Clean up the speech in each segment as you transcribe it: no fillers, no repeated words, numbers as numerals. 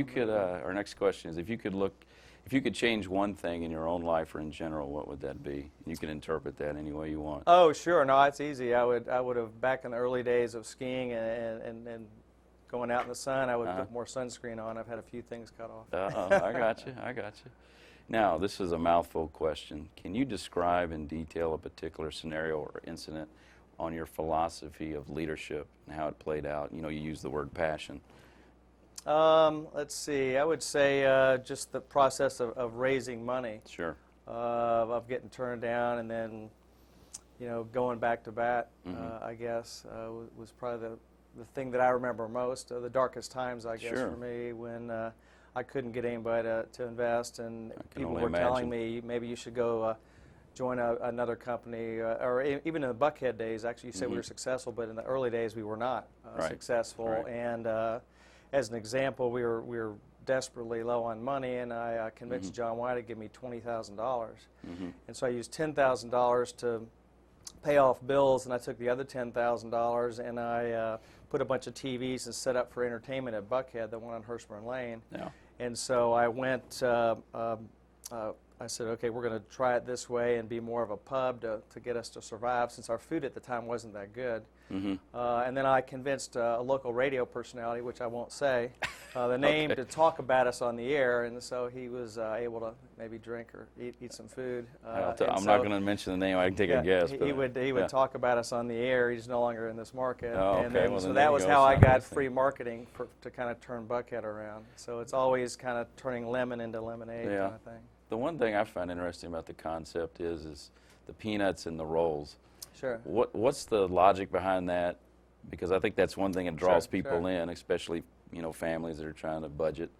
you could, our next question is, if you could change one thing in your own life or in general, what would that be? You can interpret that any way you want. Oh, sure. No, it's easy. I would have, back in the early days of skiing and going out in the sun, I would put more sunscreen on. I've had a few things cut off. I got you. I got you. Now, this is a mouthful question. Can you describe in detail a particular scenario or incident on your philosophy of leadership and how it played out? You know, you use the word passion. Let's see. I would say just the process of raising money. Sure. Of getting turned down and then, you know, going back to bat, I guess, was probably the thing that I remember most. The darkest times, I guess, for me, when I couldn't get anybody to invest, and people were telling me maybe you should go join another company, or even in the Buckhead days. Actually, you say we were successful, but in the early days we were not successful. Right. And as an example, we were desperately low on money, and I convinced John White to give me $20,000. And so I used $10,000 to pay off bills, and I took the other $10,000 and I put a bunch of TVs and set up for entertainment at Buckhead, the one on Hurstburn Lane. Yeah. And so I went, I said, okay, we're going to try it this way and be more of a pub to get us to survive, since our food at the time wasn't that good. And then I convinced a local radio personality, which I won't say, the name to talk about us on the air, and so he was able to maybe drink or eat some food. I'm not going to mention the name. I can take a guess. He would talk about us on the air. He's no longer in this market. And then, so that was how I got free marketing to kind of turn Buckhead around. So it's always kind of turning lemon into lemonade kind of thing. The one thing I find interesting about the concept is the peanuts and the rolls. Sure. What's the logic behind that? Because I think that's one thing that draws people in, especially, you know, families that are trying to budget.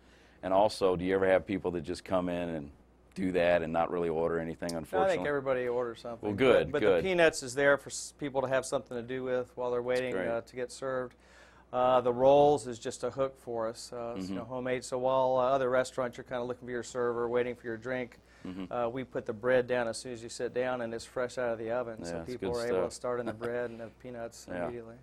And also, do you ever have people that just come in and do that and not really order anything, unfortunately? I think everybody orders something. Well, good, but the peanuts is there for people to have something to do with while they're waiting to get served. The rolls is just a hook for us, you know, homemade. So while other restaurants, you're kind of looking for your server, waiting for your drink, we put the bread down as soon as you sit down, and it's fresh out of the oven. So people are able to start in the bread and the peanuts immediately.